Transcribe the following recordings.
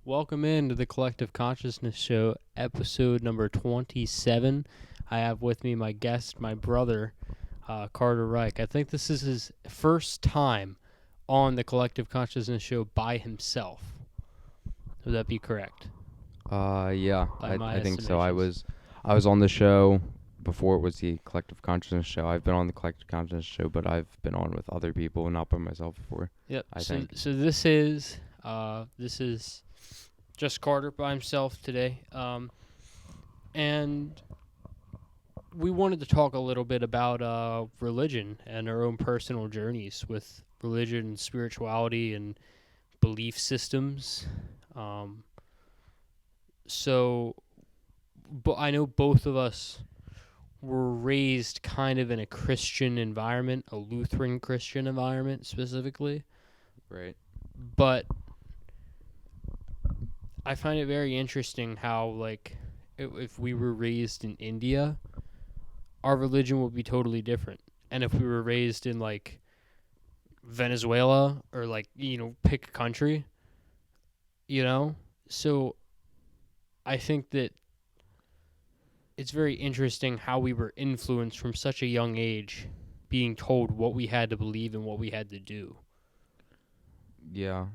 Welcome into the Collective Consciousness Show, episode number 27. I have with me my guest, my brother, Carter Reich. I think this is his first time on the Collective Consciousness Show by himself. Would that be correct? Yeah, By my I think so. I estimations. was on the show before it was the Collective Consciousness Show. I've been on the Collective Consciousness Show, but I've been on with other people, not by myself before. Yep. I think. So this is just Carter by himself today. And we wanted to talk a little bit about religion and our own personal journeys with religion and spirituality and belief systems. But I know both of us were raised kind of in a Christian environment, a Lutheran Christian environment specifically. Right. But I find it very interesting how, like, if we were raised in India, our religion would be totally different. And if we were raised in, like, Venezuela or, like, pick a country, So I think that it's very interesting how we were influenced from such a young age, being told what we had to believe and what we had to do. Yeah.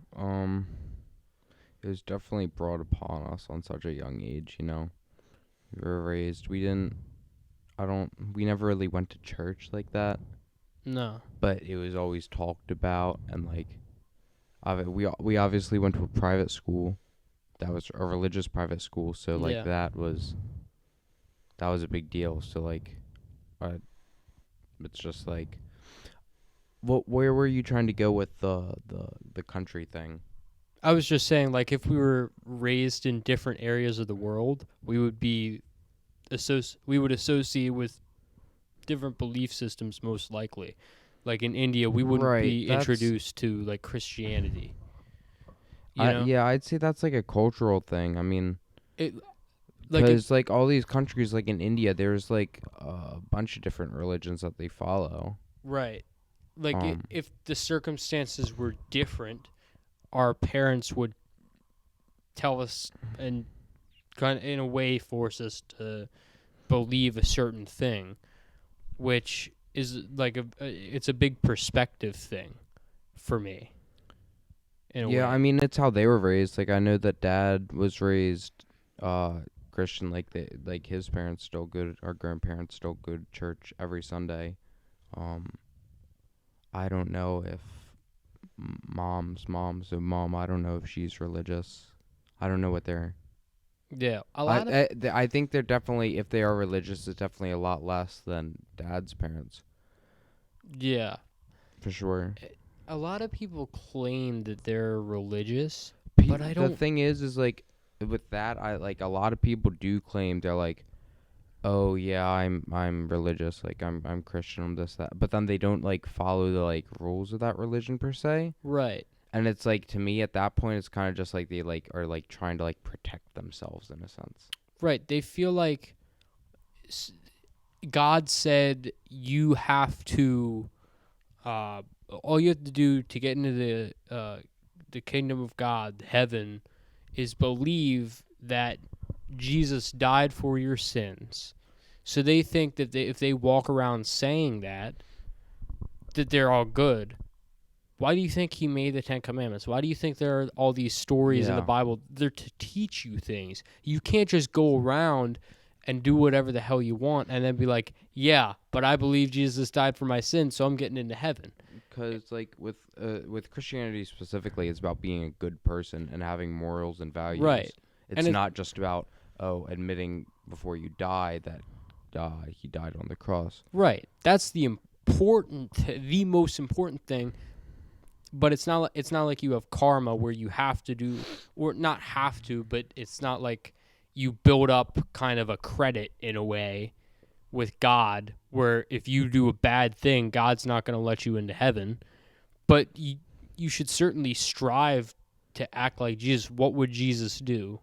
It was definitely brought upon us on such a young age. We were raised. We never really went to church like that. No. But it was always talked about, and we obviously went to a private school. That was a religious private school, so Yeah. that was a big deal. So it's just like, where were you trying to go with the country thing? I was just saying, like, if we were raised in different areas of the world, we would associate with different belief systems most likely. Like in India, we wouldn't be introduced to, like, Christianity. Yeah, I'd say that's like a cultural thing. I mean, because like all these countries, like in India, there's like a bunch of different religions that they follow. Right. Like if the circumstances were different, our parents would tell us and kind of in a way force us to believe a certain thing, which is like it's a big perspective thing for me. Yeah, I mean, it's how they were raised. Like, I know that Dad was raised Christian. Like his parents still go to, our grandparents still go to church every Sunday. I don't know if mom's mom. So mom, I don't know if she's religious. I don't know what they're. Yeah, I think they're definitely, if they are religious, it's definitely a lot less than Dad's parents. Yeah, for sure. A lot of people claim that they're religious, but I don't. The thing is like with that, a lot of people do claim they're like, oh yeah, I'm religious, like I'm Christian, I'm this, that, but then they don't like follow the like rules of that religion per se. Right. And it's like, to me at that point, it's kind of just like they like are like trying to like protect themselves in a sense. Right. They feel like God said you have to, all you have to do to get into the kingdom of God, heaven, is believe that Jesus died for your sins. So they think that if they walk around saying that they're all good. Why do you think he made the Ten Commandments? Why do you think there are all these stories in the Bible? They're to teach you things. You can't just go around and do whatever the hell you want and then be like, yeah, but I believe Jesus died for my sins, so I'm getting into heaven. Because like with Christianity specifically, it's about being a good person and having morals and values. Right. It's not just about admitting before you die that he died on the cross. Right. That's the most important thing. But it's not like you have karma where you have to do, or not have to, but it's not like you build up kind of a credit in a way with God where if you do a bad thing, God's not going to let you into heaven. But you should certainly strive to act like Jesus. What would Jesus do?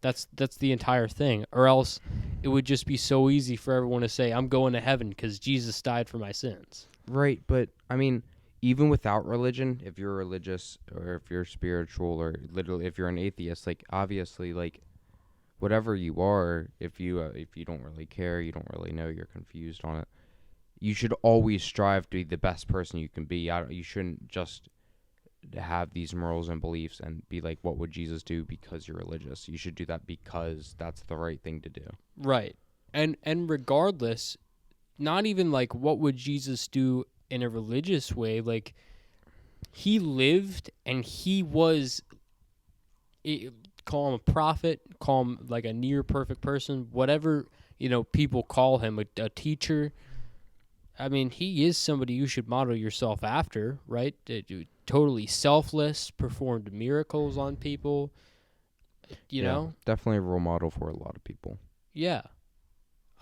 That's the entire thing. Or else it would just be so easy for everyone to say, I'm going to heaven because Jesus died for my sins. Right, but I mean, even without religion, if you're religious or if you're spiritual or literally if you're an atheist, like obviously like whatever you are, if you don't really care, you don't really know, you're confused on it. You should always strive to be the best person you can be. You shouldn't just have these morals and beliefs and be like, what would Jesus do because you're religious? You should do that because that's the right thing to do. Right. And regardless, not even like what would Jesus do in a religious way, like he lived and he was call him a prophet, call him like a near perfect person, whatever, people call him a teacher. I mean, he is somebody you should model yourself after, right? Totally selfless, performed miracles on people, you Yeah, know? definitely a role model for a lot of people. Yeah.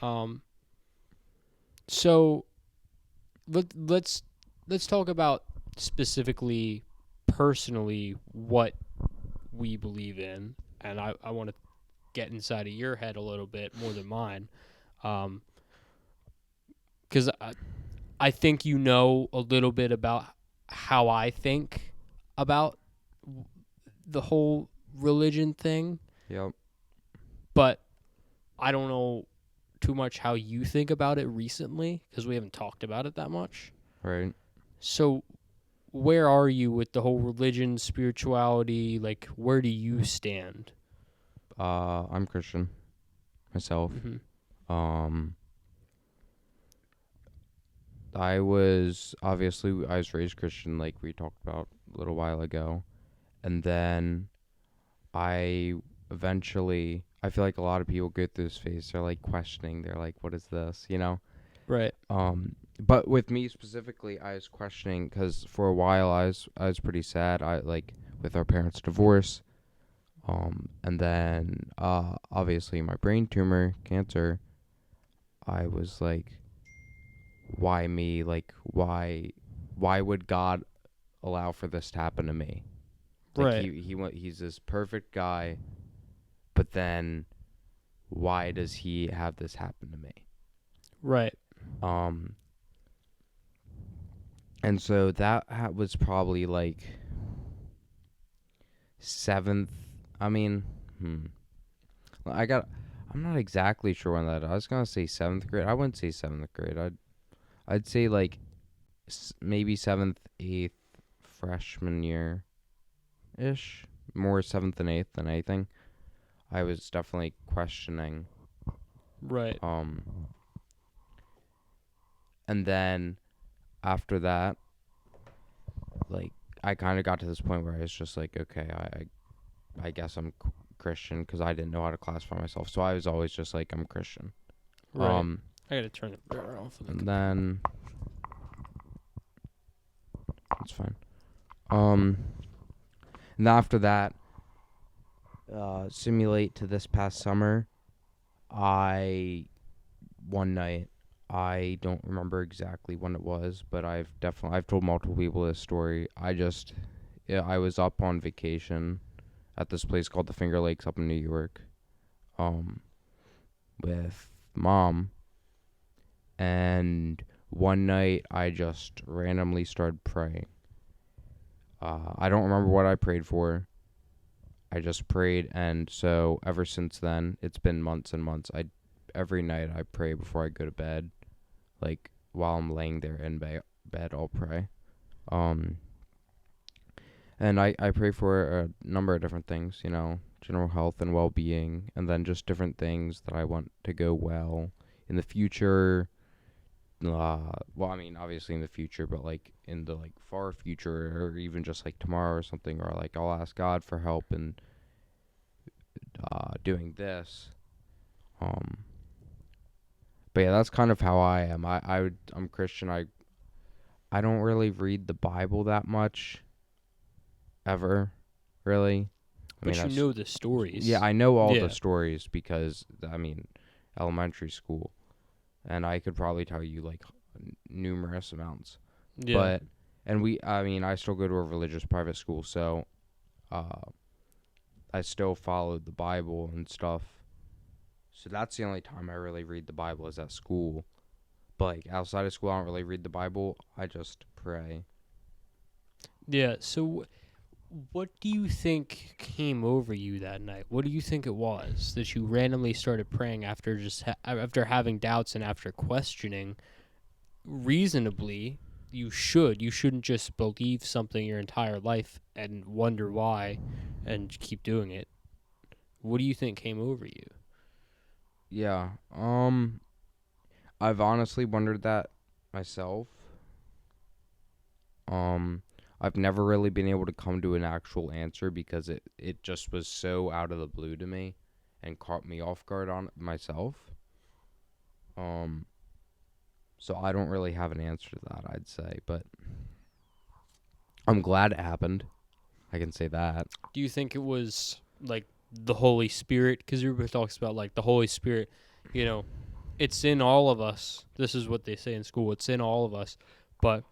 Um so let's talk about specifically personally what we believe in, and I want to get inside of your head a little bit more than mine, because I think you know a little bit about how I think about the whole religion thing, Yep. but I don't know too much how you think about it recently because we haven't talked about it that much. Right. So, where are you with the whole religion, spirituality? Like, where do you stand? I'm Christian myself. Mm-hmm. Um, I was raised Christian, like we talked about a little while ago, and then I I feel like a lot of people go through this phase. They're like questioning. They're like, "What is this?" You know. Right. But with me specifically, I was questioning because for a while I was pretty sad. I like with our parents' divorce. And then obviously my brain tumor, cancer. I was like, why me? Like, why would God allow for this to happen to me? Like Right. he's this perfect guy, but then why does he have this happen to me? Right. Um, and so that was probably like seventh. I mean, I got. I'm not exactly sure when that. I was gonna say seventh grade. I wouldn't say seventh grade. I'd say like maybe seventh, eighth, freshman year ish. More seventh and eighth than anything. I was definitely questioning. Right. Um, and then after that, like I kind of got to this point where I was just like, okay, I guess I'm Christian because I didn't know how to classify myself. So I was always just like, I'm Christian. Right. I gotta turn the burner off. And then it's fine. Um, and after that, simulate to this past summer, I one night, I don't remember exactly when it was, but I've told multiple people this story. I was up on vacation at this place called the Finger Lakes up in New York, um, with mom, and one night I just randomly started praying. I don't remember what I prayed for. I just prayed, and so ever since then, it's been months and months. Every night I pray before I go to bed, like while I'm laying there in bed, I'll pray. Um, and I pray for a number of different things, general health and well-being, and then just different things that I want to go well in the future. Well, I mean, obviously in the future, but like in the like far future, or even just like tomorrow or something, or like I'll ask God for help in doing this. Um, but yeah, that's kind of how I am. I'm Christian. I don't really read the Bible that much, ever, really. I mean, But you know the stories. yeah, I know all the Yeah. stories because I mean, elementary school, and I could probably tell you like numerous amounts. Yeah. But I mean, I still go to a religious private school, so uh, I still followed the Bible and stuff. So that's the only time I really read the Bible is at school. But like outside of school, I don't really read the Bible. I just pray. Yeah. So, what do you think came over you that night? What do you think it was that you randomly started praying after after having doubts and after questioning reasonably? You shouldn't just believe something your entire life and wonder why, and keep doing it. What do you think came over you? Yeah. I've honestly wondered that myself. Um, I've never really been able to come to an actual answer because it just was so out of the blue to me and caught me off guard on it myself. Um, so I don't really have an answer to that, I'd say, but I'm glad it happened. I can say that. Do you think it was like the Holy Spirit? Because everybody talks about like the Holy Spirit, you know, it's in all of us. This is what they say in school. It's in all of us, but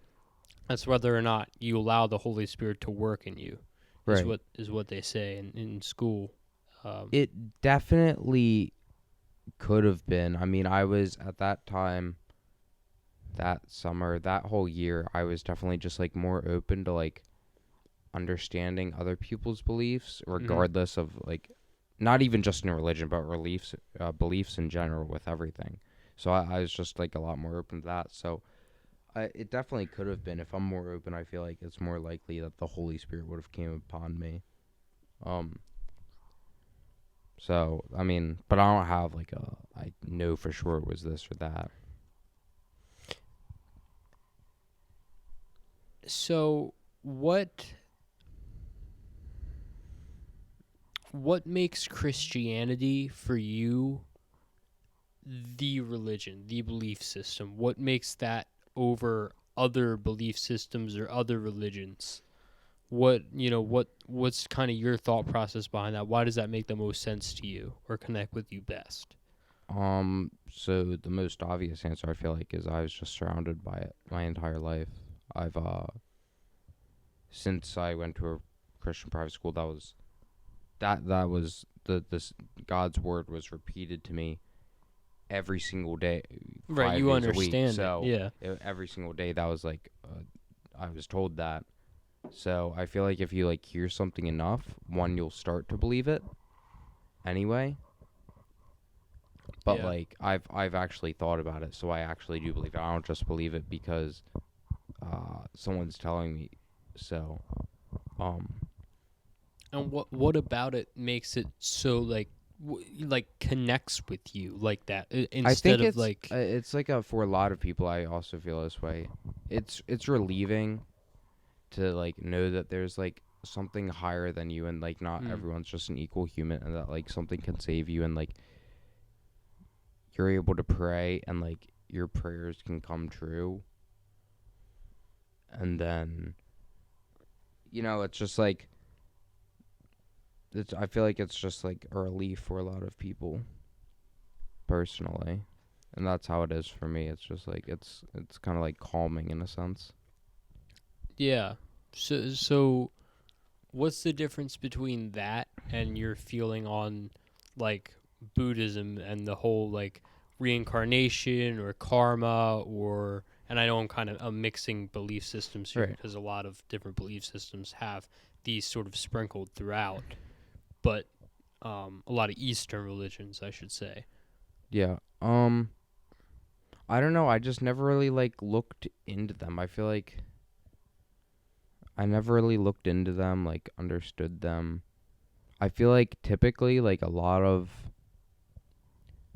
that's whether or not you allow the Holy Spirit to work in you. Right. Is what they say in school. Um, It definitely could have been. I mean, I was at that time, that summer, that whole year, I was definitely just like more open to like understanding other people's beliefs, mhm. regardless of like, not even just in religion, but beliefs in general with everything. So I was just like a lot more open to that. So it definitely could have been. If I'm more open, I feel like it's more likely that the Holy Spirit would have came upon me. Um. So I mean, but I don't have like I know for sure it was this or that. So what makes Christianity for you the religion, the belief system? What makes that over other belief systems or other religions? What's kind of your thought process behind that? Why does that make the most sense to you or connect with you best? So the most obvious answer I feel like is I was just surrounded by it my entire life. I've since I went to a Christian private school, that was the this God's word was repeated to me every single day, Right, five you days a week. understand it. So Yeah. every single day that was like I was told that. So I feel like if you like hear something enough, one, you'll start to believe it anyway. But Yeah. like I've actually thought about it, so I actually do believe it. I don't just believe it because someone's telling me. So um And what about it makes it so like like connects with you like that I instead think of like it's like a for a lot of people. I also feel this way. It's relieving to like know that there's like something higher than you, and like not mm, everyone's just an equal human, and that like something can save you, and like you're able to pray and like your prayers can come true. And then it's just like I feel like it's just like a relief for a lot of people personally. And that's how it is for me. It's just like it's kind of like calming in a sense. yeah. So what's the difference between that and your feeling on like Buddhism and the whole like reincarnation or karma or and I know I'm mixing belief systems here Right. because a lot of different belief systems have these sort of sprinkled throughout, but a lot of Eastern religions, I should say. Yeah. I don't know. I just never really like looked into them. I feel like I never really looked into them, like understood them. I feel like typically like a lot of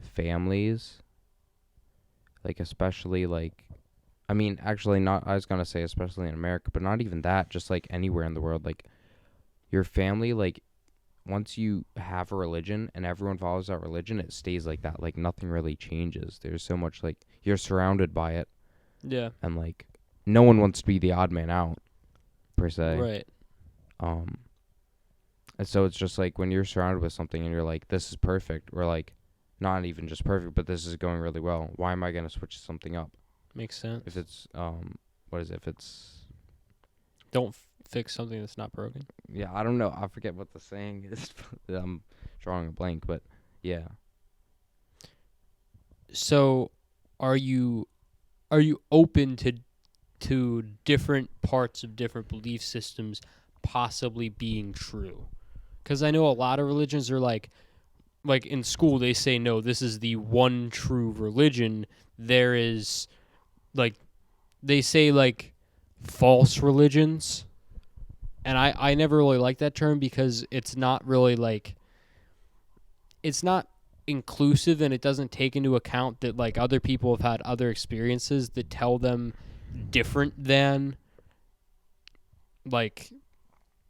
families, like especially like I mean, actually not I was going to say especially in America, but not even that, just like anywhere in the world, like your family like once you have a religion and everyone follows that religion, it stays like that. Like nothing really changes. There's so much like you're surrounded by it, Yeah. and like no one wants to be the odd man out per se. Right. Um, and so it's just like when you're surrounded with something and you're like, this is perfect, or like not even just perfect, but this is going really well. Why am I gonna switch something up Makes if sense. it's what is it? If it's Don't fix something that's not broken. yeah, I don't know. I forget what the saying is. I'm drawing a blank, but yeah. So, are you open to to different parts of different belief systems possibly being true. Because I know a lot of religions are like in school they say no, this is the one true religion. There is like they say like false religions, and I never really like that term because it's not really like it's not inclusive, and it doesn't take into account that like other people have had other experiences that tell them different than like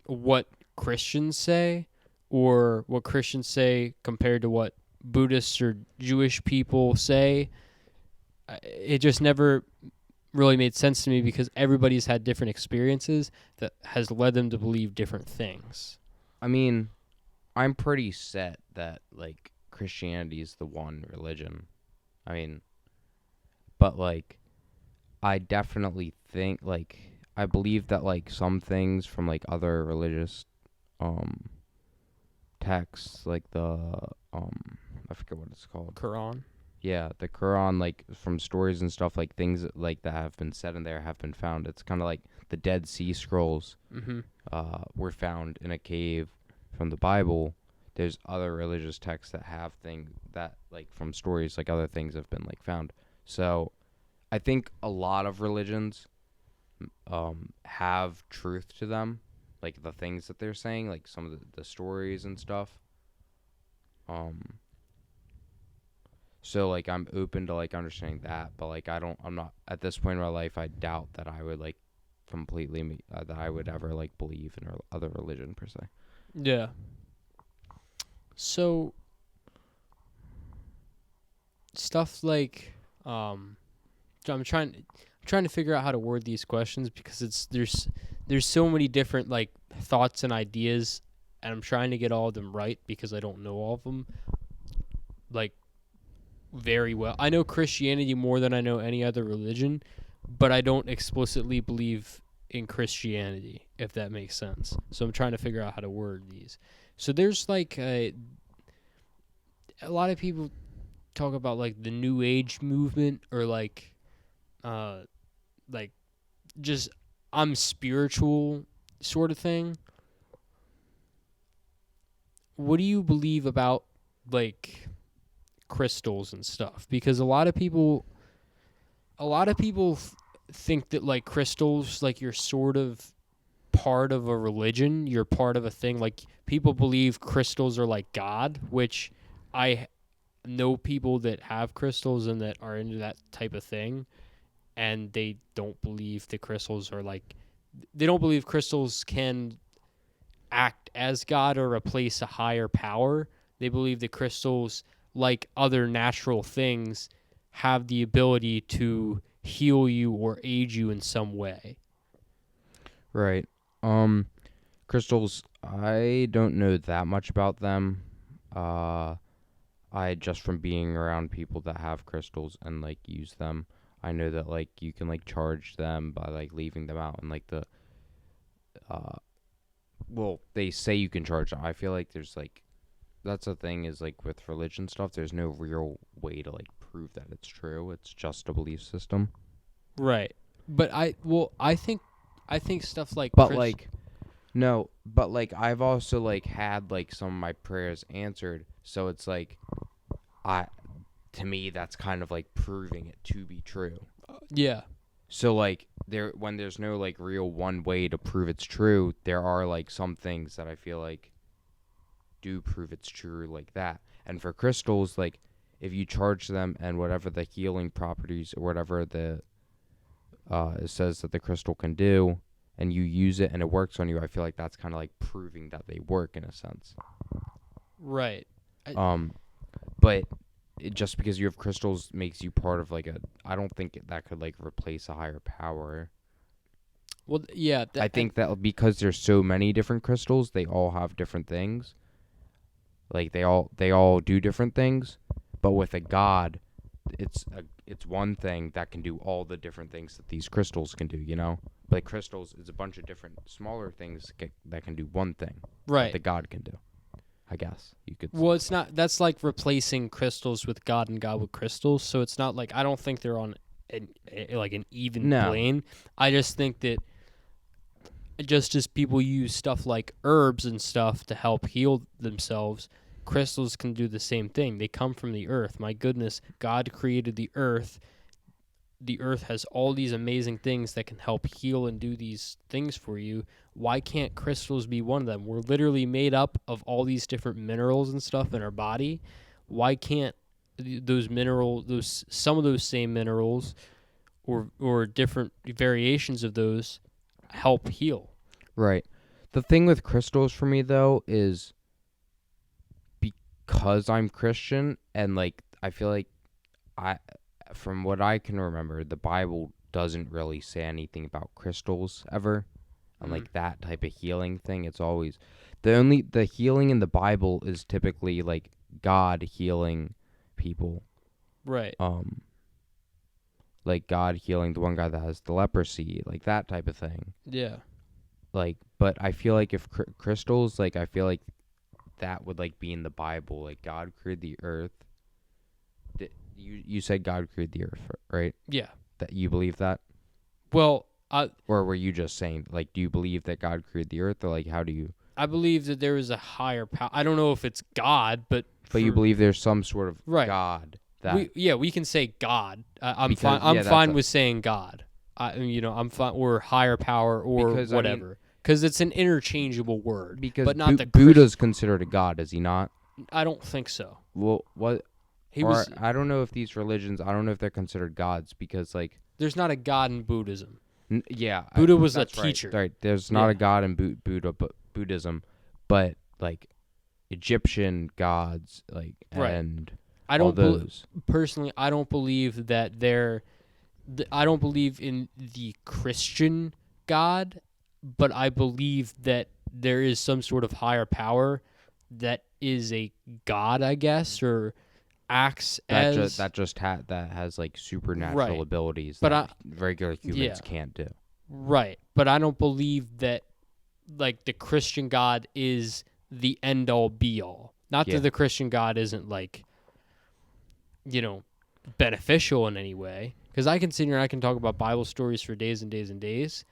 what Christians say, or what Christians say compared to what Buddhists or Jewish people say. It just never really made sense to me because everybody's had different experiences that has led them to believe different things. I mean, I'm pretty set that like Christianity is the one religion. I mean, but like I definitely think like I believe that like some things from like other religious um texts like the I forget what it's called. Quran. Yeah, the Quran, like from stories and stuff, like things like that have been said in there have been found. It's kind of like the Dead Sea Scrolls Mm-hmm. were found in a cave from the Bible. There's other religious texts that have things that, like from stories, like other things have been like found. So I think a lot of religions have truth to them, like the things that they're saying, like some of the stories and stuff. Um, So like I'm open to like understanding that, but like I'm not at this point in my life. I doubt that I would like completely that I would ever like believe in other religion per se. Yeah. So stuff like I'm trying to figure out how to word these questions because there's so many different like thoughts and ideas, and I'm trying to get all of them right because I don't know all of them like very well. I know Christianity more than I know any other religion, but I don't explicitly believe in Christianity, if that makes sense. So I'm trying to figure out how to word these. So there's like a lot of people talk about like the New Age movement, or uh like just I'm spiritual sort of thing. What do you believe about like crystals and stuff? Because a lot of people think that like crystals, like you're sort of part of a religion, you're part of a thing. Like people believe crystals are like God, which I know people that have crystals and that are into that type of thing, and they don't believe the crystals are like they don't believe crystals can act as God or replace a higher power. They believe the crystals, like other natural things, have the ability to heal you or aid you in some way. Right. Um, Crystals. I don't know that much about them. Uh, I just from being around people that have crystals and like use them. I know that like you can like charge them by like leaving them out and like the uh well, they say you can charge them. I feel like there's like that's the thing is like with religion stuff, there's no real way to like prove that it's true. It's just a belief system. Right. But I think stuff like But like no, but like I've also like had like some of my prayers answered, so it's like I to me that's kind of like proving it to be true. yeah. So like there when there's no like real one way to prove it's true, there are like some things that I feel like do prove it's true like that. And for crystals, like if you charge them and whatever the healing properties or whatever the it says that the crystal can do, and you use it and it works on you, I feel like that's kind of like proving that they work in a sense. Right. Um, but just because you have crystals makes you part of like a. I don't think that could like replace a higher power. Well, yeah. I think that because there's so many different crystals, they all have different things. Like they all do different things, but with a god, it's one thing that can do all the different things that these crystals can do. You know, like crystals is a bunch of different smaller things that can do one thing. right. That the god can do. I guess you could. Well, it's not. That's like replacing crystals with God and God with crystals. So it's not like I don't think they're on an even No. plane. I just think that just as people use stuff like herbs and stuff to help heal themselves, crystals can do the same thing. They come from the earth. My goodness, God created the earth. The earth has all these amazing things that can help heal and do these things for you. Why can't crystals be one of them? We're literally made up of all these different minerals and stuff in our body. Why can't some of those same minerals or different variations of those help heal? Right. The thing with crystals for me though is because I'm Christian and like I feel like I from what I can remember, the Bible doesn't really say anything about crystals ever. And like that type of healing thing, it's always the healing in the Bible is typically like God healing people. Right. Like God healing the one guy that has the leprosy, like that type of thing. Yeah. Like, but I feel like if crystals, like I feel like that would like be in the Bible. Like God created the earth. You said God created the earth, right? Yeah. That you believe that? Well, Or were you just saying like, do you believe that God created the earth, or like how do you? I believe that there is a higher power. I don't know if it's God, but You believe there's some sort of right. God that we can say God. I'm because, fine. I'm fine with saying God. I'm fine, or higher power, or because, whatever, because it's an interchangeable word. Because but not Buddha's considered a god, is he not? I don't think so. Well, what? He was. I don't know if these religions. I don't know if they're considered gods because like there's not a God in Buddhism. Yeah, Buddha was a right, teacher. Right. There's not a god in Buddhism, but like Egyptian gods, like right. and I don't those. Personally, I don't believe that I don't believe in the Christian God, but I believe that there is some sort of higher power that is a god, I guess, or acts that as that has like supernatural abilities but that regular humans can't do. Right, but I don't believe that like the Christian God is the end all be all. Not that the Christian God isn't like, beneficial in any way. Because I can sit here and I can talk about Bible stories for days and days and days.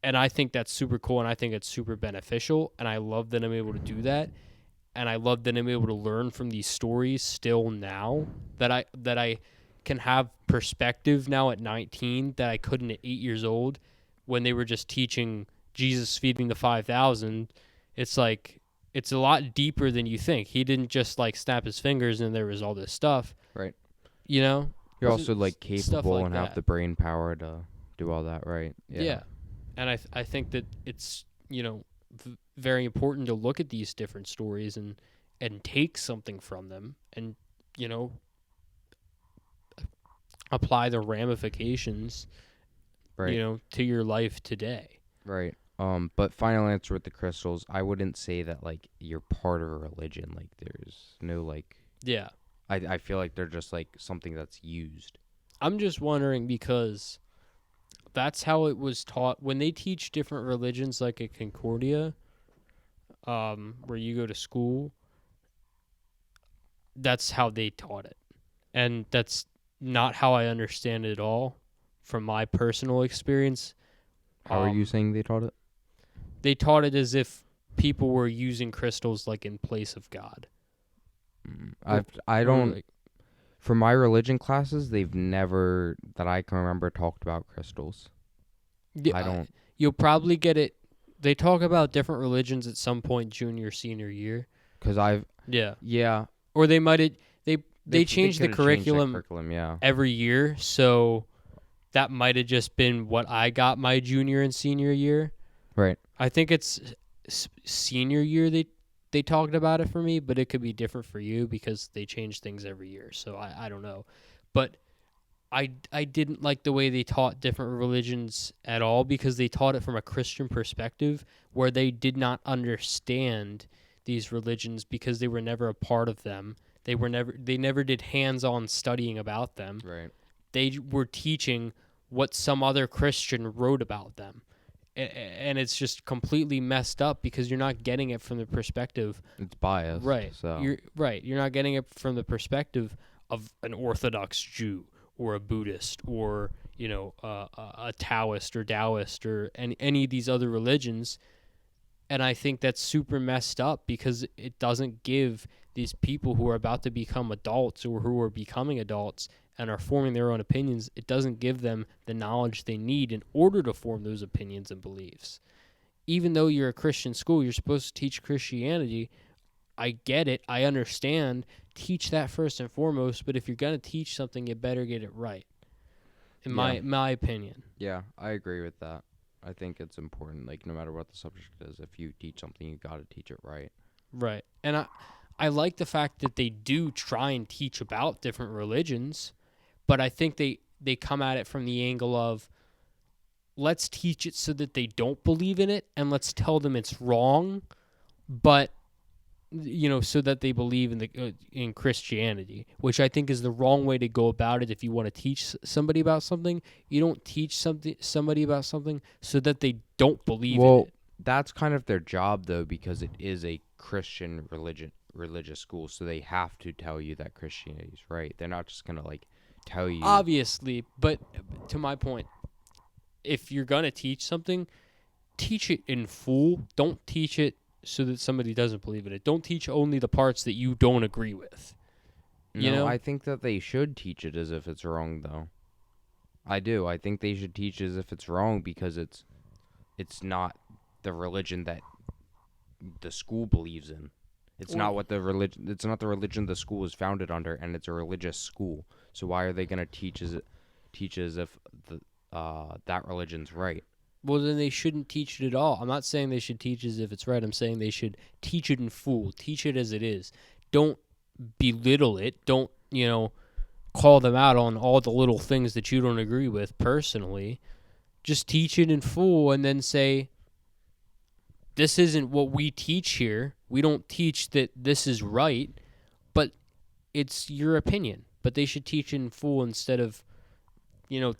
And I think that's super cool and I think it's super beneficial. And I love that I'm able to do that. And I love that I'm able to learn from these stories still now. That I can have perspective now at 19 that I couldn't at 8 years old when they were just teaching Jesus feeding the 5,000. It's like, it's a lot deeper than you think. He didn't just like snap his fingers and there was all this stuff. Right. You're also like capable like and that. have the brain power to do all that, right? Yeah. And I think that it's, very important to look at these different stories and take something from them and, apply the ramifications, right. To your life today. Right. But final answer with the crystals, I wouldn't say that like you're part of a religion. Like there's no like. Yeah. I feel like they're just like something that's used. I'm just wondering because that's how it was taught when they teach different religions, like at Concordia, where you go to school. That's how they taught it, and that's not how I understand it at all, from my personal experience. How are you saying they taught it? They taught it as if people were using crystals like in place of God. I don't. For my religion classes, they've never that I can remember talked about crystals. Yeah, I don't. You'll probably get it. They talk about different religions at some point, junior, senior year. Yeah. Or they might have they change the curriculum every year, so that might have just been what I got my junior and senior year. Right. I think it's senior year they talked about it for me, but it could be different for you because they change things every year. So I don't know. But I didn't like the way they taught different religions at all because they taught it from a Christian perspective where they did not understand these religions because they were never a part of them. They never did hands-on studying about them. Right. They were teaching what some other Christian wrote about them. And it's just completely messed up because you're not getting it from the perspective. It's biased. Right. So. You're not getting it from the perspective of an Orthodox Jew or a Buddhist or a Taoist or Taoist or any of these other religions. And I think that's super messed up because it doesn't give these people who are about to become adults or who are becoming adults and are forming their own opinions, it doesn't give them the knowledge they need in order to form those opinions and beliefs. Even though you're a Christian school, you're supposed to teach Christianity. I get it. I understand. Teach that first and foremost. But if you're going to teach something, you better get it right. In Yeah. my opinion. Yeah, I agree with that. I think it's important. Like, no matter what the subject is, if you teach something, you got to teach it right. Right. And I like the fact that they do try and teach about different religions, but I think they come at it from the angle of, let's teach it so that they don't believe in it, and let's tell them it's wrong, but so that they believe in Christianity, which I think is the wrong way to go about it. If you want to teach somebody about something, you don't teach somebody about something so that they don't believe in it. That's kind of their job, though, because it is a Christian religious school, so they have to tell you that Christianity is right. They're not just gonna tell you. Obviously, but to my point, if you're gonna teach something, teach it in full. Don't teach it so that somebody doesn't believe in it. Don't teach only the parts that you don't agree with. I think that they should teach it as if it's wrong, though. I do. I think they should teach as if it's wrong because it's not the religion that the school believes in. It's not what the religion. It's not the religion the school is founded under, and it's a religious school. So why are they gonna teach as if that religion's right? Well, then they shouldn't teach it at all. I'm not saying they should teach as if it's right. I'm saying they should teach it in full. Teach it as it is. Don't belittle it. Don't, call them out on all the little things that you don't agree with personally. Just teach it in full and then say, this isn't what we teach here. We don't teach that this is right, but it's your opinion. But they should teach it in full instead of,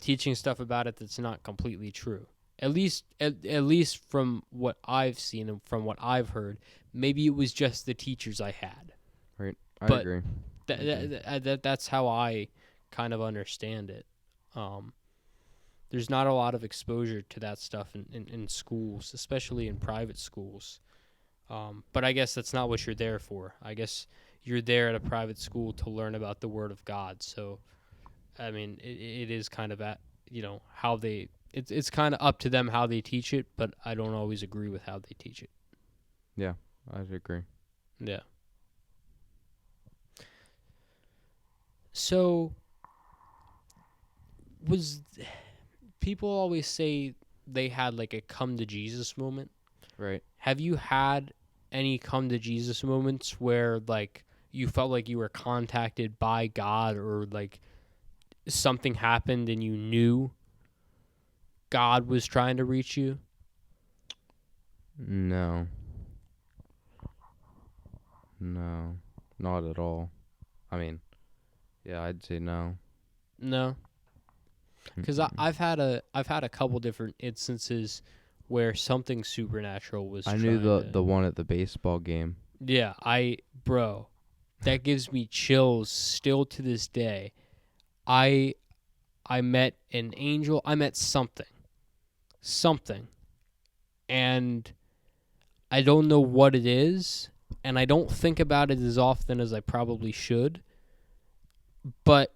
teaching stuff about it that's not completely true. At least from what I've seen and from what I've heard, maybe it was just the teachers I had. Right, I But agree. That's how I kind of understand it. There's not a lot of exposure to that stuff in schools, especially in private schools. But I guess that's not what you're there for. I guess you're there at a private school to learn about the Word of God. So, I mean, it is kind of how they. It's kind of up to them how they teach it, but I don't always agree with how they teach it. Yeah, I agree. Yeah. So, people always say they had like a come to Jesus moment. Right. Have you had any come to Jesus moments where like you felt like you were contacted by God or like something happened and you knew God was trying to reach you? No, not at all. I mean, yeah, I'd say no. No, because I've had a couple different instances where something supernatural was. I knew the one at the baseball game. Yeah, bro, that gives me chills still to this day. I met an angel. I met something, and I don't know what it is, and I don't think about it as often as I probably should. But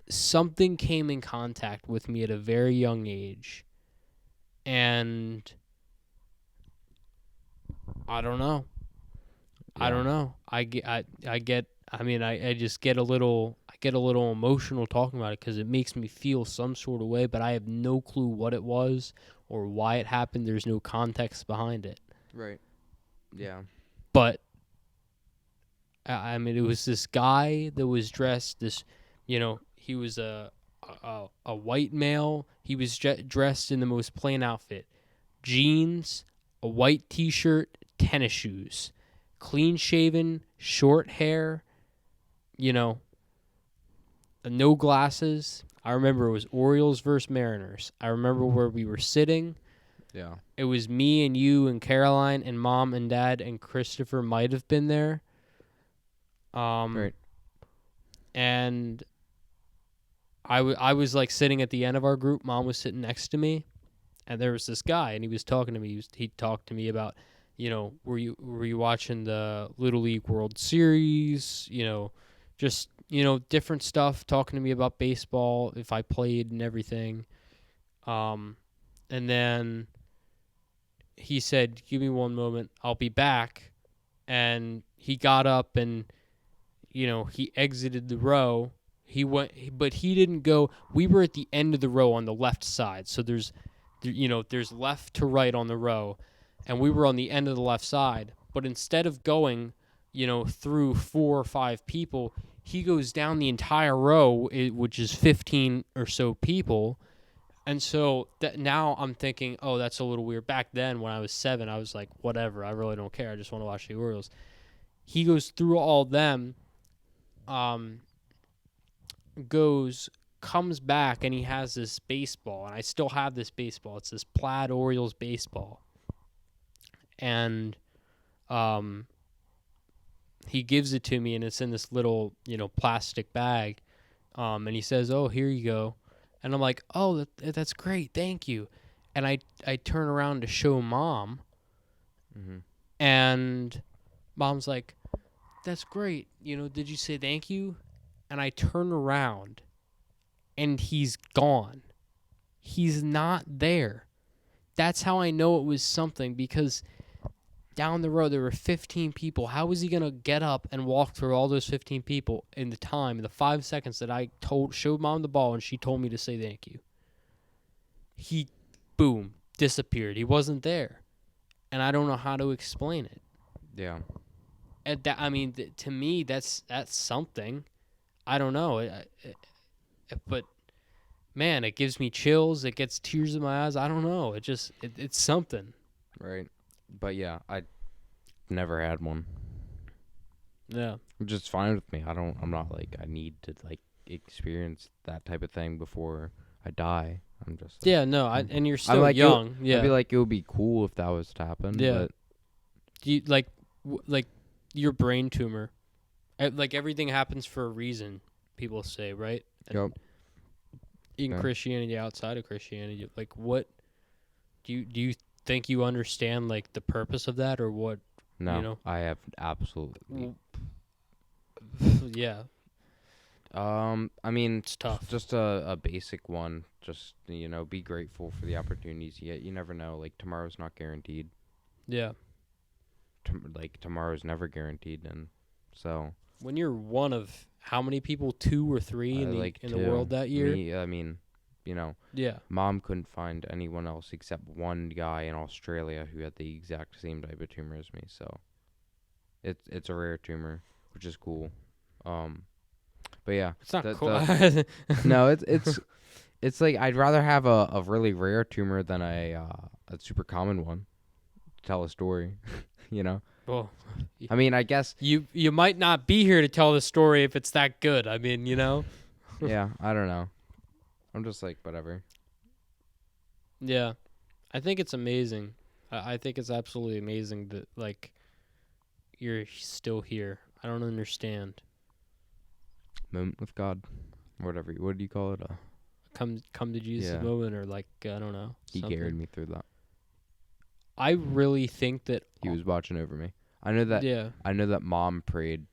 something came in contact with me at a very young age, and I don't know. Yeah. I don't know. I just get a little emotional talking about it because it makes me feel some sort of way, but I have no clue what it was or why it happened. There's no context behind it. Right. Yeah. But I mean, it was this guy that was dressed he was a white male. He was dressed in the most plain outfit: jeans, a white T-shirt, tennis shoes, clean shaven, short hair. No glasses. I remember it was Orioles versus Mariners. I remember where we were sitting. Yeah. It was me and you and Caroline and Mom and Dad and Christopher might have been there. Right. And I was like sitting at the end of our group. Mom was sitting next to me, and there was this guy, and he was talking to me. He talked to me about, were you watching the Little League World Series? Just different stuff. Talking to me about baseball, if I played and everything. And then he said, "Give me one moment. I'll be back." And he got up and he exited the row. But he didn't go. We were at the end of the row on the left side, so there's left to right on the row, and we were on the end of the left side. But instead of going, through 4 or 5 people, he goes down the entire row, which is 15 or so people. And so now I'm thinking, oh, that's a little weird. Back then, when I was 7, I was like, whatever. I really don't care. I just want to watch the Orioles. He goes through all them, comes back, and he has this baseball. And I still have this baseball. It's this plaid Orioles baseball. And he gives it to me, and it's in this little, plastic bag. And he says, oh, here you go. And I'm like, oh, that's great. Thank you. And I turn around to show Mom. Mm-hmm. And Mom's like, that's great. Did you say thank you? And I turn around, and he's gone. He's not there. That's how I know it was something, because down the road there were 15 people. How was he going to get up and walk through all those 15 people in the 5 seconds that I showed Mom the ball and she told me to say thank you? He, boom, disappeared. He wasn't there. And I don't know how to explain it. Yeah. To me, that's something. I don't know. But, man, it gives me chills. It gets tears in my eyes. I don't know. It's something. Right. But yeah, I never had one. Yeah. Which is fine with me. I'm not like, I need to like experience that type of thing before I die. I'm just like, yeah, no, and you're still young. I'd be like, it would be cool if that was to happen. Yeah. But Do you like your brain tumor? Like everything happens for a reason. People say, right? Yep. In Christianity, outside of Christianity, like what do you think you understand, like the purpose of that, or what? No, I have absolutely. Yeah. I mean, it's tough. Just a basic one. Just be grateful for the opportunities you get. You never know. Like tomorrow's not guaranteed. Yeah. Tomorrow's never guaranteed, and so. When you're one of how many people, 2 or 3 in the world that year? I mean, Yeah. Mom couldn't find anyone else except one guy in Australia who had the exact same type of tumor as me. So, it's a rare tumor, which is cool. But yeah, it's not cool. No, it's like I'd rather have a really rare tumor than a super common one to tell a story. Well, I mean, I guess you might not be here to tell the story if it's that good. I mean, Yeah, I don't know. I'm just like, whatever. Yeah. I think it's amazing. I think it's absolutely amazing that, like, you're still here. I don't understand. Moment with God. Whatever. What do you call it? Come to Jesus moment, or, like, I don't know. He carried me through that. I really think that he was watching over me. I know that. Yeah. I know that Mom prayed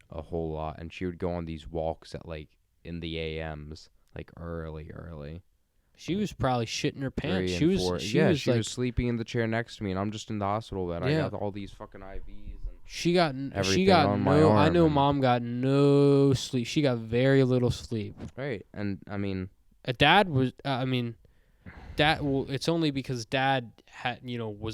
a whole lot, and she would go on these walks at like in the AMs, like early. She was probably shitting her pants. She was sleeping in the chair next to me, and I'm just in the hospital bed. Yeah. I got all these fucking IVs. And she got no. I know Mom got no sleep. She got very little sleep. Right, and I mean, Dad was. Dad. Well, it's only because Dad had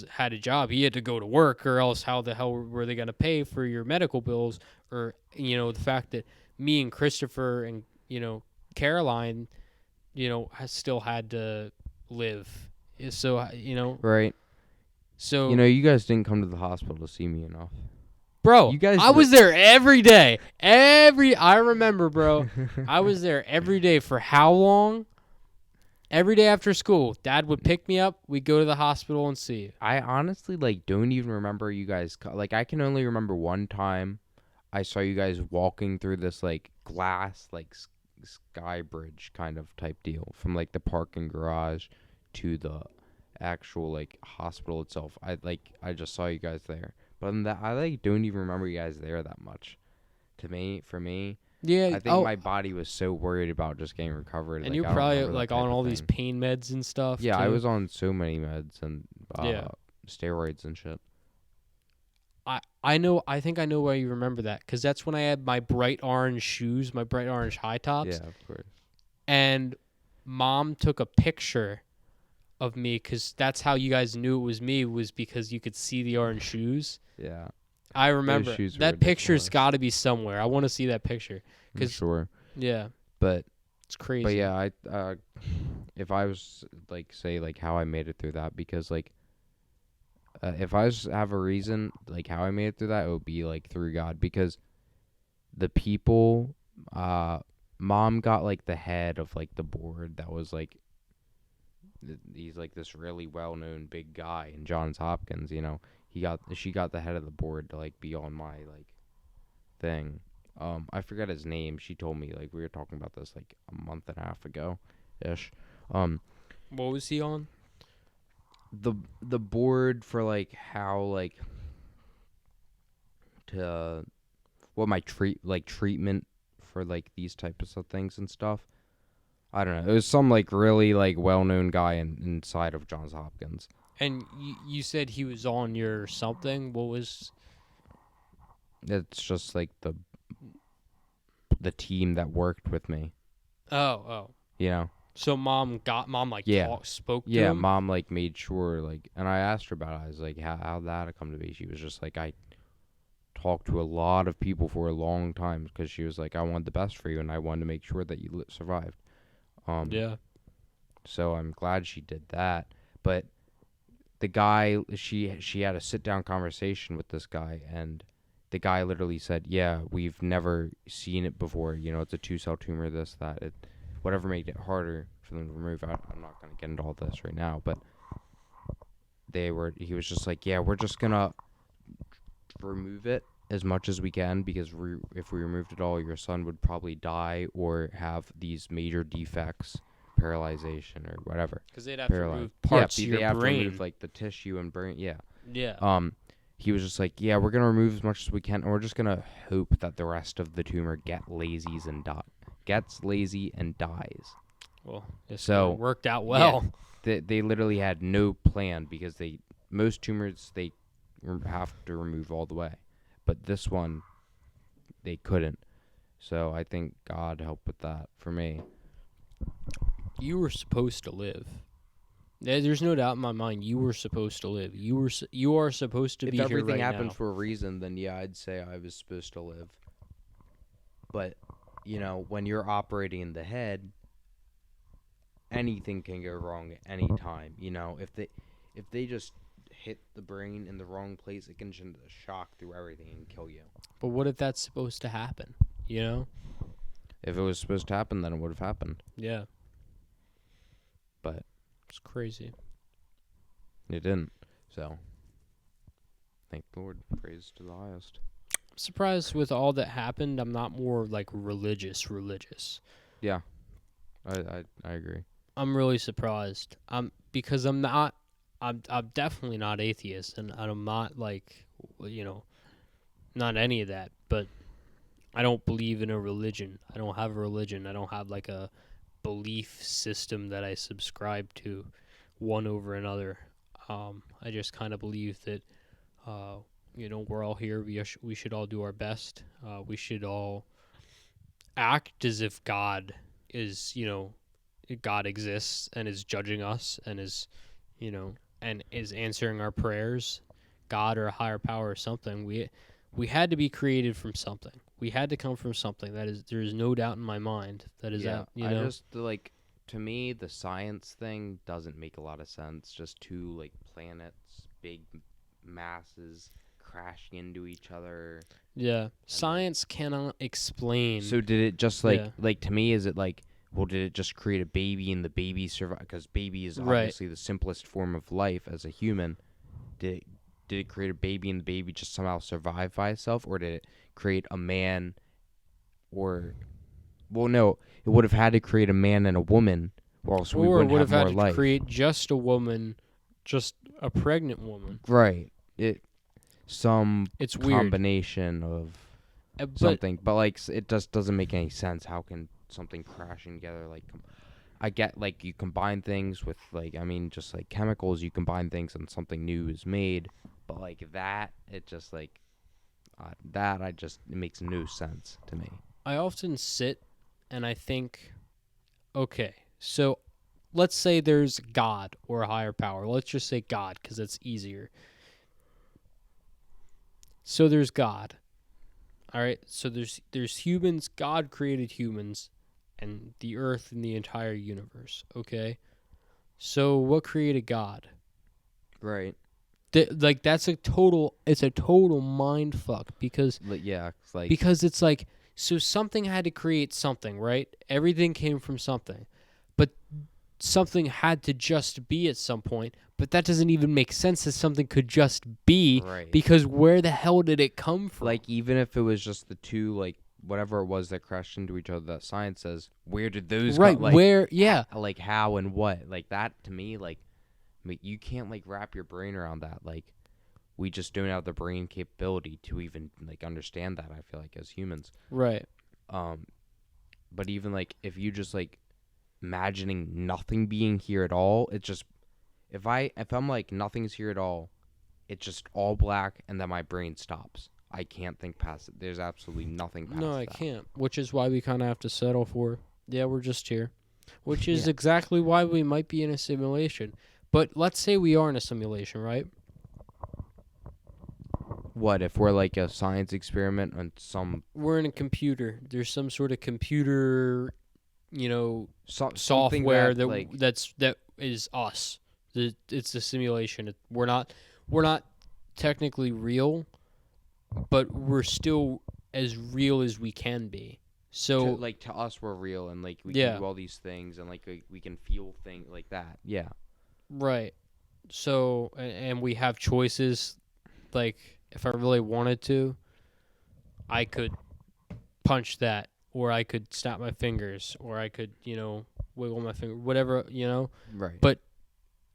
had a job. He had to go to work, or else how the hell were they going to pay for your medical bills? Or the fact that me and Christopher and Caroline, has still had to live. So right. So you guys didn't come to the hospital to see me enough. Bro, I was there every day. I remember, bro. I was there every day for how long? Every day after school, Dad would pick me up. We'd go to the hospital and see you. I honestly don't even remember you guys. I can only remember one time I saw you guys walking through this glass sky bridge kind of type deal from like the parking garage to the actual like hospital itself. I just saw you guys there, but other than that, I like don't even remember you guys there that much. For me, Yeah. I think Oh, my body was so worried about just getting recovered. and Like you're I don't probably remember that like type on of all these thing. pain meds and stuff Yeah, I too. was on so many meds and Yeah. steroids and shit. I know. I think I know why you remember that because that's when I had my bright orange shoes, my bright orange high tops, Yeah, of course. and Mom took a picture of me because that's how you guys knew it was me, was because you could see the orange shoes. Yeah, I those remember shoes were that picture's ridiculous. got to be somewhere. I want to see that picture I'm because sure, yeah, but it's crazy. but yeah, if I was like say like how I made it through that because like if I was to have a reason like how I made it through that, it would be like through God because the people, uh, Mom got like the head of like the board that was like he's like this really well known big guy in Johns Hopkins. You know, she got the head of the board to like be on my like thing. I forget his name. She told me like we were talking about this like a month and a half ago, ish. Um, What was he on? the board for like how like to what my treatment for like these types of things and stuff. I don't know. It was some like really like well known guy inside of Johns Hopkins. And you said he was on your something. What was? It's just like the team that worked with me. Oh, oh. You know. So mom like Yeah. spoke to Yeah, him. Mom like made sure like, and I asked her about it. I was like, how that come to be? She was just like, I talked to a lot of people for a long time because she was like, I want the best for you, and I wanted to make sure that you survived. Yeah. So I'm glad she did that. But the guy, she had a sit down conversation with this guy, and the guy literally said, "Yeah, we've never seen it before. You know, it's a 2-cell tumor. This, that, whatever made it harder for them to remove. I'm not gonna get into all this right now, but he was just like, yeah, we're just gonna remove it as much as we can because if we removed it all, your son would probably die or have these major defects, paralyzation or whatever. Because they'd have to Paralyzed. remove parts of They your have to brain. remove like the tissue and brain. Yeah. Yeah. He was just like, yeah, we're gonna remove as much as we can, and we're just gonna hope that the rest of the tumor gets lazy and dies. Well, So, it worked out well. They literally had no plan because most tumors they have to remove all the way, but this one they couldn't. So I think God helped with that for me. You were supposed to live. There's no doubt in my mind. You were supposed to live. You are supposed to be here right now. If everything happened for a reason, then yeah, I'd say I was supposed to live. But you know, when you're operating in the head, anything can go wrong at any time. You know, if they just hit the brain in the wrong place, it can send a shock through everything and kill you. But what if that's supposed to happen? You know? If it was supposed to happen, then it would have happened. Yeah. But it's crazy. It didn't. So thank the Lord. Praise to the highest. I'm surprised with all that happened. I'm not more like religious. Yeah, I agree. I'm really surprised. Because I'm not. I'm definitely not atheist, and I'm not like, not any of that. But I don't believe in a religion. I don't have a religion. I don't have like a belief system that I subscribe to, one over another. I just kind of believe that, we're all here. We should all do our best. We should all act as if God is, God exists and is judging us and is, and is answering our prayers. God or a higher power or something. We had to be created from something. We had to come from something. There is no doubt in my mind that is that. I just like, to me, the science thing doesn't make a lot of sense. Just two like planets, big masses crashing into each other. Yeah, science cannot explain. So did it just like to me? Is it like, well, did it just create a baby and the baby survive? Because baby is obviously the simplest form of life as a human. Did it create a baby and the baby just somehow survive by itself, or did it create a man, or Well, no, it would have had to create a man and a woman, or else we Or wouldn't would have have had more to life. create just a woman, just a pregnant woman. Right. It some It's weird. combination of But something, but like it just doesn't make any sense. How can something crashing together like I get like you combine things with like I mean just like chemicals, you combine things and something new is made, but like that it just like that I just it makes no sense to me. I often sit and I think, okay, so let's say there's God or a higher power. Let's just say God because it's easier. So there's God. All right. So there's humans. God created humans and the earth and the entire universe. Okay. So what created God? Right. Like that's a total. It's a total mind fuck because Yeah, it's like because it's like so something had to create something, right? Everything came from something, but something had to just be at some point. But that doesn't even make sense that something could just be right. because where the hell did it come from? Like even if it was just the two like whatever it was that crashed into each other that science says, where did those Right, come like where yeah. like how and what? Like that to me like I mean, you can't like wrap your brain around that. Like we just don't have the brain capability to even like understand that. I feel like as humans, Right. um, but even like if you just like imagining nothing being here at all, it just if I'm like nothing's here at all, it's just all black, and then my brain stops. I can't think past it. There's absolutely nothing past No, I that. can't. Which is why we kind of have to settle for, yeah, we're just here. Which is Yeah. exactly why we might be in a simulation. But let's say we are in a simulation, right? What if we're like a science experiment on some We're in a computer. There's some sort of computer, something software that like that is us. It's a simulation. We're not technically real, but we're still as real as we can be. So to us we're real and like we yeah, can do all these things and like we can feel things like that. Yeah. right. So and we have choices. Like if I really wanted to, I could punch that, or I could snap my fingers, or I could wiggle my finger, whatever. Right. But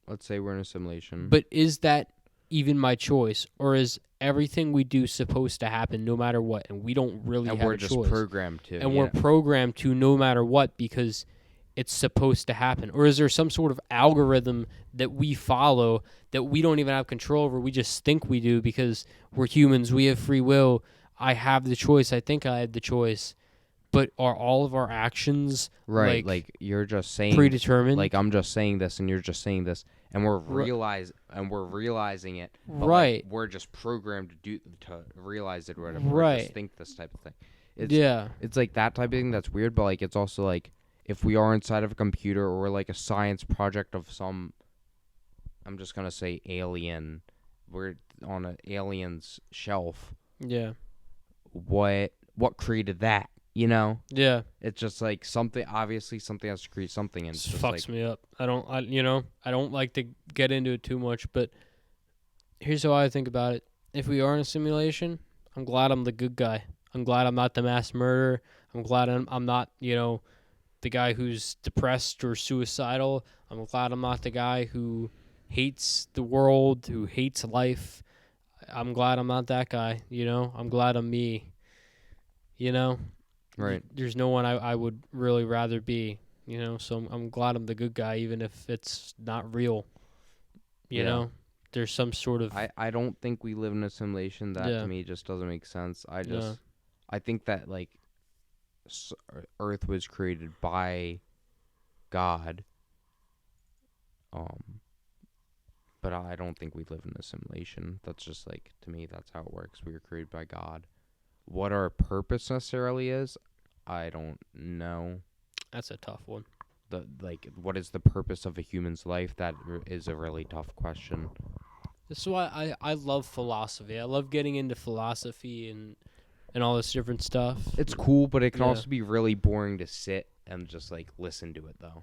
Let's say we're in a simulation. But is that even my choice, or is everything we do supposed to happen no matter what, and we don't really and have we're a just choice, programmed to. and Yeah. we're programmed to no matter what because it's supposed to happen, or is there some sort of algorithm that we follow that we don't even have control over? We just think we do because we're humans. We have free will. I have the choice. I think I have the choice. But are all of our actions Right. Like you're just saying predetermined? like I'm just saying this and you're just saying this and we're Ri- realizing it. But Right. like we're just programmed to realize it or whatever. Or Right. just think this type of thing. It's Yeah. it's like that type of thing that's weird, but like it's also like if we are inside of a computer or like a science project of some I'm just gonna say alien. We're on an alien's shelf. Yeah. What created that? You know? Yeah. It's just like something. Obviously, something has to create something, and it's Just just fucks like me up. I don't like to get into it too much, but here's how I think about it. If we are in a simulation, I'm glad I'm the good guy. I'm glad I'm not the mass murderer. I'm glad I'm not, the guy who's depressed or suicidal. I'm glad I'm not the guy who hates the world, who hates life. I'm glad I'm not that guy, I'm glad I'm me, you know? right. There's no one I would really rather be, so I'm glad I'm the good guy, even if it's not real, you Yeah. know? There's some sort of. I don't think we live in a simulation. That Yeah. to me just doesn't make sense. Yeah. I think that like Earth was created by God. But I don't think we live in a simulation. That's just like to me. That's how it works. We were created by God. What our purpose necessarily is, I don't know. That's a tough one. What is the purpose of a human's life? That is a really tough question. This is why I love philosophy. I love getting into philosophy and all this different stuff. It's cool, but it can Yeah. also be really boring to sit and just like listen to it though.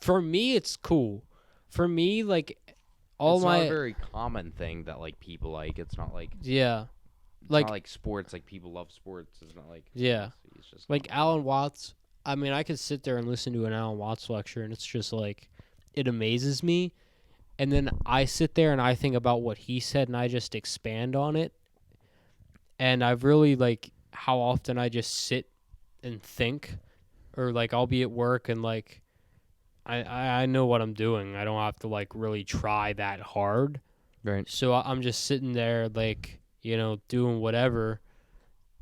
For me, it's cool. For me, like all It's my not a very common thing that like people like. It's not like yeah, it's like not like sports. Like people love sports. It's not like yeah, it's just like not- Alan Watts. I mean, I could sit there and listen to an Alan Watts lecture, and it's just like, it amazes me. And then I sit there and I think about what he said, and I just expand on it. And I've really, like, how often I just sit and think, or, like, I'll be at work and, like, I know what I'm doing. I don't have to, like, really try that hard. Right. So I'm just sitting there, like, doing whatever,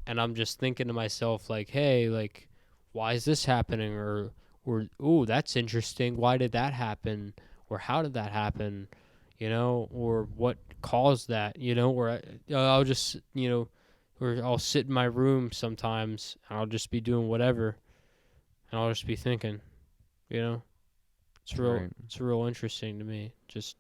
and I'm just thinking to myself, like, hey, like, why is this happening? Or ooh, that's interesting. Why did that happen? Or how did that happen? Or what caused that? Or I'll just, or I'll sit in my room sometimes, and I'll just be doing whatever, and I'll just be thinking, you know, Right. it's real interesting to me, just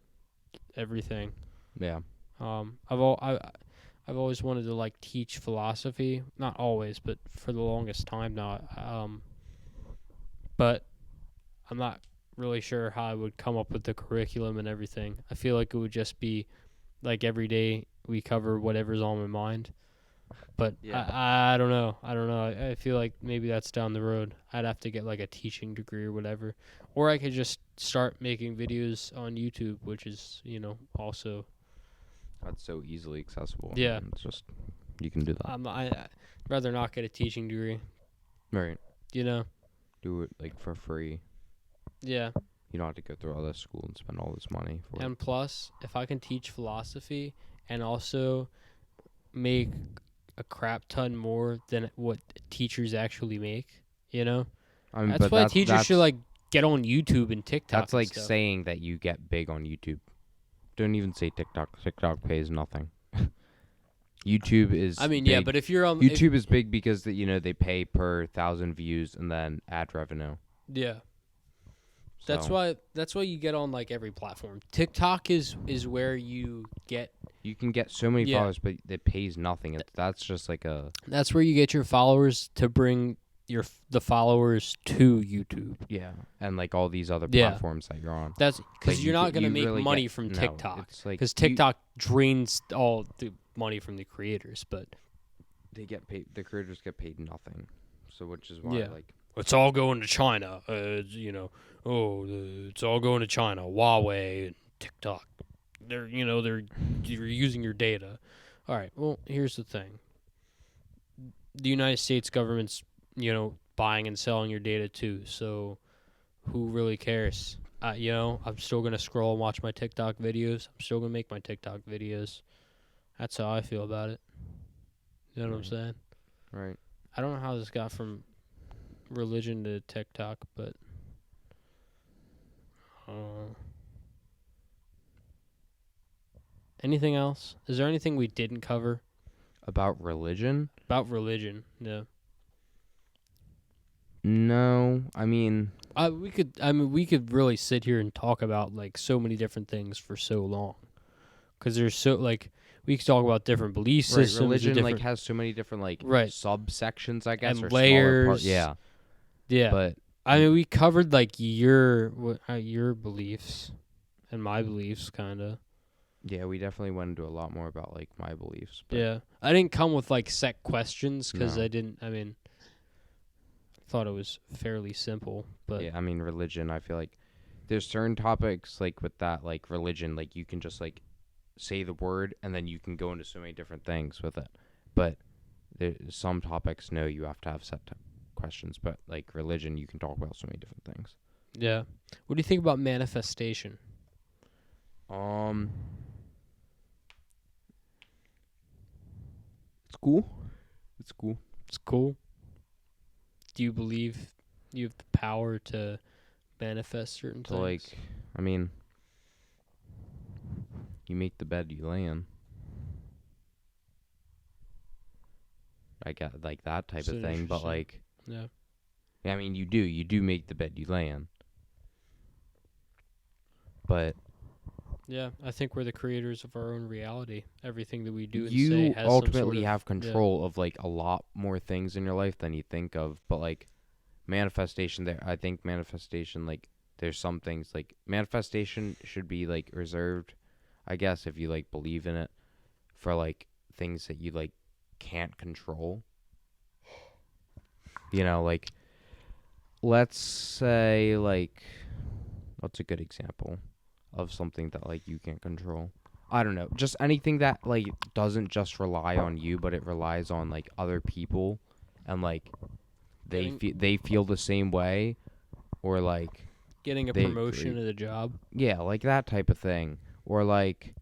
everything. Yeah. I've always wanted to like teach philosophy. Not always, but for the longest time now. But I'm not really sure how I would come up with the curriculum and everything. I feel like it would just be like every day we cover whatever's on my mind. But Yeah. I don't know. I feel like maybe that's down the road. I'd have to get like a teaching degree or whatever. Or I could just start making videos on YouTube, which is, also. That's so easily accessible. Yeah. It's just, you can do that. I'd rather not get a teaching degree, Right. Do Do it like for free. Yeah. You don't have to go through all this school and spend all this money for it. And plus, if I can teach philosophy and also make a crap ton more than what teachers actually make, I mean, that's but why teachers should like get on YouTube and TikTok. That's like and stuff. saying that you get big on YouTube. Don't even say TikTok. TikTok pays nothing. YouTube is. I mean, big. yeah, but if you're on YouTube is big because they pay per 1,000 views and then ad revenue. Yeah. So. That's why you get on like every platform. TikTok is where you get. You can get so many followers, but it pays nothing. That's just like a. That's where you get your followers to bring the followers to YouTube. Yeah, and like all these other platforms that you're on. That's because you're not gonna make really money from TikTok. It's like because TikTok drains all the money from the creators, but they get paid. The creators get paid nothing. So which is why like it's all going to China. It's all going to China. Huawei and TikTok. They're using your data. All right. Well, here's the thing. The United States government's buying and selling your data too. So who really cares? I'm still gonna scroll and watch my TikTok videos. I'm still gonna make my TikTok videos. That's how I feel about it. You know what I'm saying? Right. I don't know how this got from religion to TikTok, but anything else? Is there anything we didn't cover about religion? About religion, yeah. No, I mean, we could really sit here and talk about like so many different things for so long, because there's so like we could talk about different belief systems. Religion like has so many different like subsections, I guess, and or layers. Yeah. But I mean, we covered like your beliefs and my beliefs, kind of. Yeah, we definitely went into a lot more about like my beliefs. But yeah, I didn't come with like set questions because I thought it was fairly simple. But yeah, I mean, religion, I feel like there's certain topics like with that, like religion, like you can just like say the word and then you can go into so many different things with it. But there's some topics, no, you have to have set questions. But like religion, you can talk about so many different things. Yeah. What do you think about manifestation? It's cool. It's cool. It's cool. Do you believe you have the power to manifest certain things? Like, I mean, you make the bed you lay in. I got like that type of thing, but like, yeah. I mean, you do make the bed you lay in. But yeah, I think we're the creators of our own reality. Everything that we do and say you has ultimately have control of like a lot more things in your life than you think of. But like manifestation, I think manifestation, like there's some things like manifestation should be like reserved, I guess, if you like believe in it, for like things that you like can't control. Like let's say, like, what's a good example of something that, like, you can't control? I don't know. Just anything that, like, doesn't just rely on you, but it relies on, like, other people, and, like, Getting they feel the same way, or, like, getting a promotion at a job. yeah, like that type of thing. Or, like,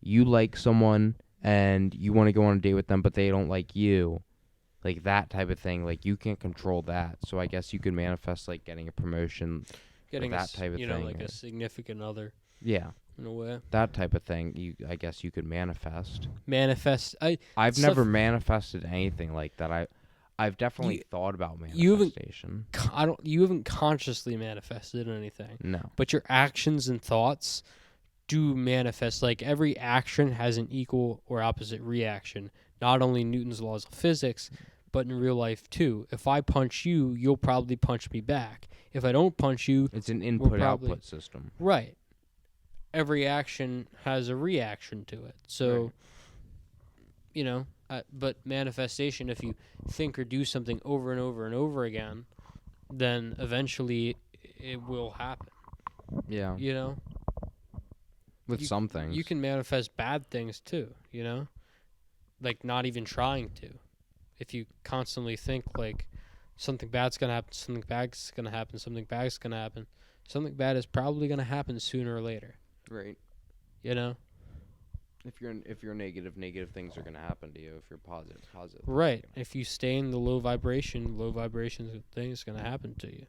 you like someone and you want to go on a date with them, but they don't like you. Like that type of thing. Like, you can't control that. So I guess you could manifest, like, getting a promotion or Getting that type of thing. like a significant other Yeah, in a way. that type of thing. I guess you could manifest. Manifest. I've Stuff never manifested anything like that. I've definitely you thought about you haven't manifestation. you haven't consciously manifested anything, No. but your actions and thoughts do manifest. Like every action has an equal or opposite reaction. Not only Newton's laws of physics, but in real life too. If I punch you, you'll probably punch me back. If I don't punch you, It's an probably- input-output system. right. Every action has a reaction to it. So, Right. you know, but manifestation, if you think or do something over and over and over again, then eventually it will happen. Yeah. You know, With some things. you can manifest bad things too. You know, like not even trying to. If you constantly think like something bad's gonna happen, something bad's gonna happen, something bad's gonna happen, something bad is probably gonna happen sooner or later. Right. You know. If you're negative things are gonna happen to you. If you're positive. Right. If you stay in the low vibrations things gonna happen to you.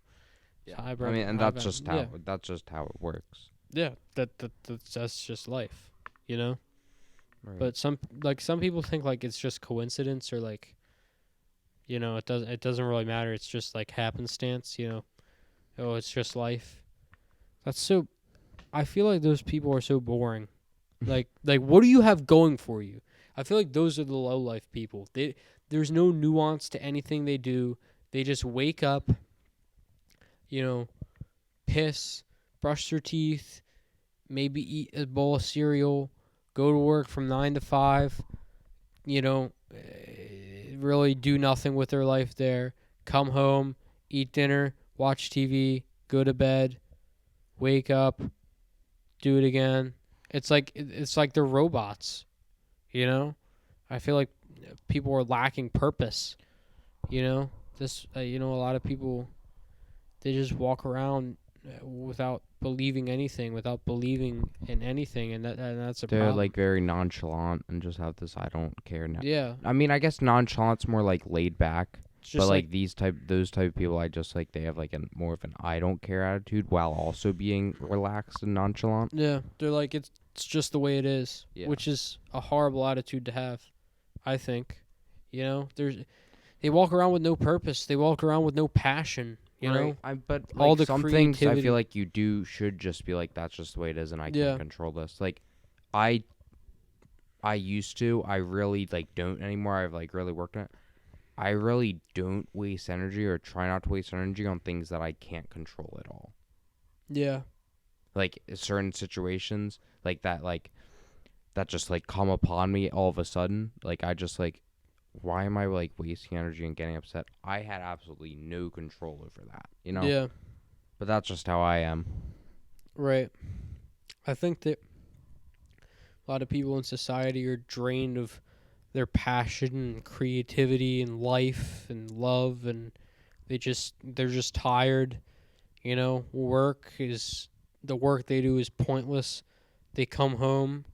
Yeah. High I mean, and high that's vib- just how that's just how it works. yeah. That's just life. You know. Right. But some people think like it's just coincidence or like, you know, it doesn't really matter. It's just like happenstance. You know. Oh, it's just life. That's so. I feel like those people are so boring. Like what do you have going for you? I feel like those are the low life people. There's no nuance to anything they do. They just wake up, you know, piss, brush their teeth, maybe eat a bowl of cereal, go to work from 9 to 5, you know, really do nothing with their life there. Come home, eat dinner, watch TV, go to bed, wake up, do it again. It's like they're robots, you know? I feel like people are lacking purpose, you know? A lot of people, they just walk around without believing anything, without believing in anything, and that's a They're problem. like very nonchalant and just have this I don't care. Yeah. I mean, I guess nonchalant's more like laid back. It's just But like those type of people, I just like they have like more of an I don't care attitude while also being relaxed and nonchalant. yeah, they're like it's just the way it is, Yeah. which is a horrible attitude to have, I think. You know, they walk around with no purpose. They walk around with no passion. You know, But like all the some things, I creativity. feel like you should just be like that's just the way it is, and I Yeah. can't control this. Like, I used to. I really like don't anymore. I've like really worked on it. I really don't waste energy or try not to waste energy on things that I can't control at all. Yeah. Like certain situations like that just like come upon me all of a sudden. Like I just like, why am I like wasting energy and getting upset? I had absolutely no control over that, you know? Yeah. But that's just how I am. Right. I think that a lot of people in society are drained of their passion and creativity and life and love, and they're just tired. You know, the work they do is pointless. They come home,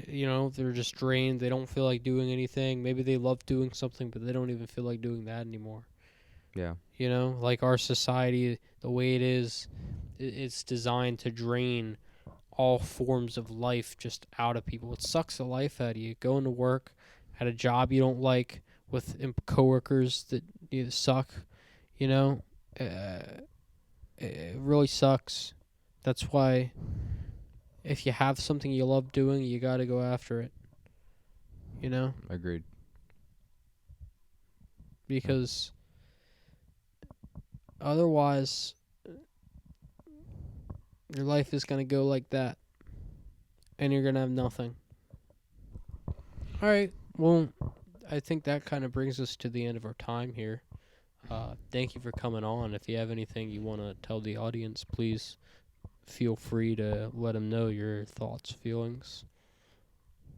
you know, they're just drained. They don't feel like doing anything. Maybe they love doing something, but they don't even feel like doing that anymore. Yeah. You know, like our society, the way it is, it's designed to drain all forms of life just out of people. It sucks the life out of you. Going to work at a job you don't like with coworkers that suck, you know, it really sucks. That's why if you have something you love doing, you got to go after it. You know? Agreed. Because otherwise your life is going to go like that and you're going to have nothing. All right. Well, I think that kind of brings us to the end of our time here. Thank you for coming on. If you have anything you want to tell the audience, please feel free to let them know your thoughts, feelings,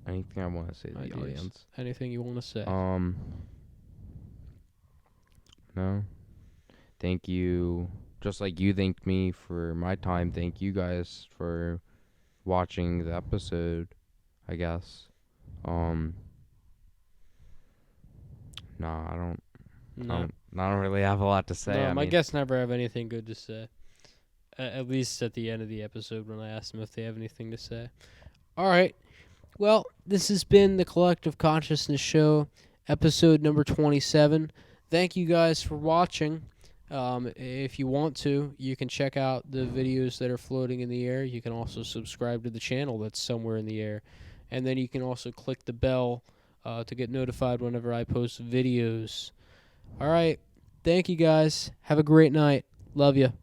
Anything I want to say to the ideas, audience? anything you want to say. No. Thank you. Just like you thanked me for my time, thank you guys for watching the episode, I guess. Nah, No, I don't really have a lot to say. no, I my mean, guests never have anything good to say. At least at the end of the episode when I ask them if they have anything to say. All right. Well, this has been the Collective Consciousness Show, episode number 27. Thank you guys for watching. If you want to, you can check out the videos that are floating in the air. You can also subscribe to the channel that's somewhere in the air. And then you can also click the bell to get notified whenever I post videos. All right. Thank you guys. Have a great night. Love you.